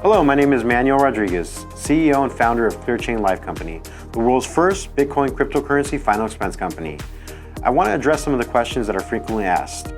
Hello, my name is Manuel Rodriguez, CEO and founder of ClearChain Life Company, the world's first Bitcoin cryptocurrency final expense company. I want to address some of the questions that are frequently asked.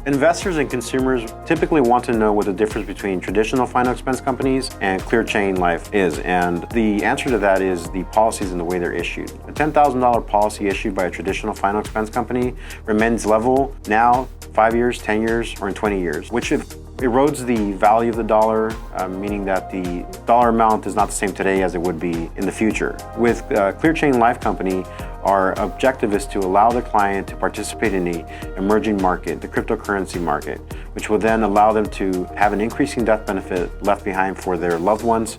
Investors and consumers typically want to know what the difference between traditional final expense companies and ClearChain Life is, and the answer to that is the policies and the way they're issued. A $10,000 policy issued by a traditional final expense company remains level now, 5 years, 10 years, or in 20 years, which erodes the value of the dollar, meaning that the dollar amount is not the same today as it would be in the future. With ClearChain Life Company, our objective is to allow the client to participate in the emerging market, the cryptocurrency market, which will then allow them to have an increasing death benefit left behind for their loved ones.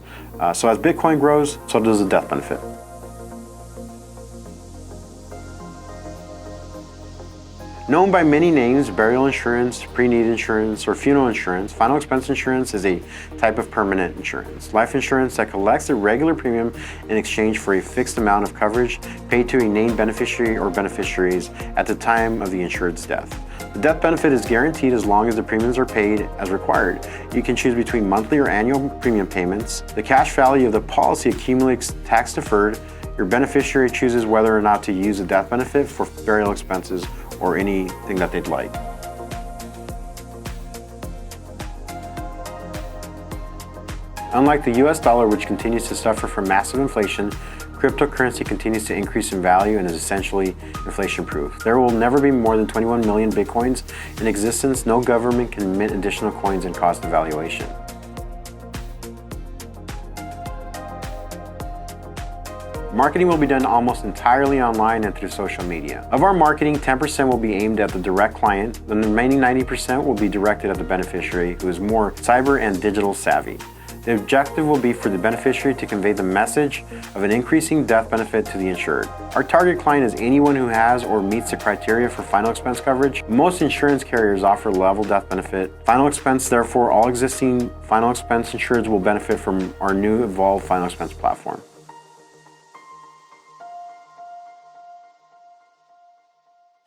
So as Bitcoin grows, so does the death benefit. Known by many names, burial insurance, pre-need insurance, or funeral insurance, final expense insurance is a type of permanent insurance. Life insurance that collects a regular premium in exchange for a fixed amount of coverage paid to a named beneficiary or beneficiaries at the time of the insured's death. The death benefit is guaranteed as long as the premiums are paid as required. You can choose between monthly or annual premium payments. The cash value of the policy accumulates tax deferred. Your beneficiary chooses whether or not to use the death benefit for burial expenses or anything that they'd like. Unlike the US dollar, which continues to suffer from massive inflation, cryptocurrency continues to increase in value and is essentially inflation-proof. There will never be more than 21 million Bitcoins in existence. No government can mint additional coins and cost evaluation. Marketing will be done almost entirely online and through social media. Of our marketing, 10% will be aimed at the direct client, then the remaining 90% will be directed at the beneficiary who is more cyber and digital savvy. The objective will be for the beneficiary to convey the message of an increasing death benefit to the insured. Our target client is anyone who has or meets the criteria for final expense coverage. Most insurance carriers offer level death benefit. Final expense, therefore, all existing final expense insureds will benefit from our new evolved final expense platform.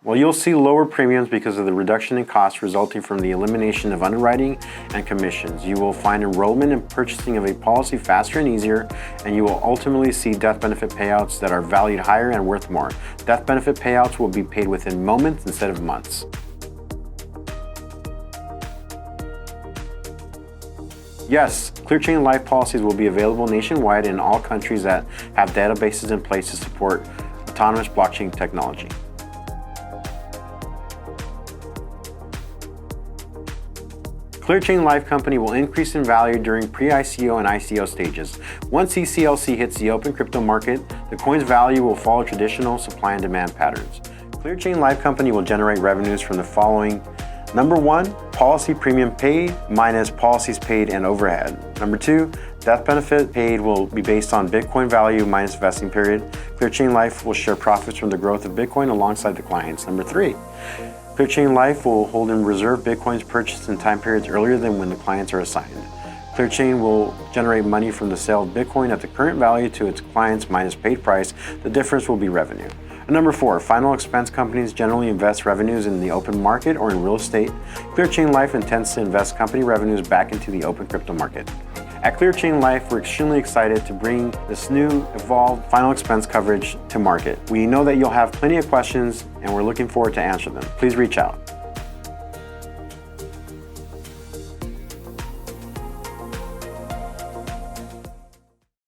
Well, you'll see lower premiums because of the reduction in costs resulting from the elimination of underwriting and commissions. You will find enrollment and purchasing of a policy faster and easier, and you will ultimately see death benefit payouts that are valued higher and worth more. Death benefit payouts will be paid within moments instead of months. Yes, ClearChain Life policies will be available nationwide in all countries that have databases in place to support autonomous blockchain technology. ClearChain Life Company will increase in value during pre-ICO and ICO stages. Once CCLC hits the open crypto market, the coin's value will follow traditional supply and demand patterns. ClearChain Life Company will generate revenues from the following. Number 1, policy premium paid minus policies paid and overhead. Number 2, death benefit paid will be based on Bitcoin value minus vesting period. ClearChain Life will share profits from the growth of Bitcoin alongside the clients. Number 3, ClearChain Life will hold in reserve Bitcoins purchased in time periods earlier than when the clients are assigned. ClearChain will generate money from the sale of Bitcoin at the current value to its clients minus paid price. The difference will be revenue. And number 4, final expense companies generally invest revenues in the open market or in real estate. ClearChain Life intends to invest company revenues back into the open crypto market. At ClearChain Life, we're extremely excited to bring this new, evolved final expense coverage to market. We know that you'll have plenty of questions, and we're looking forward to answer them. Please reach out.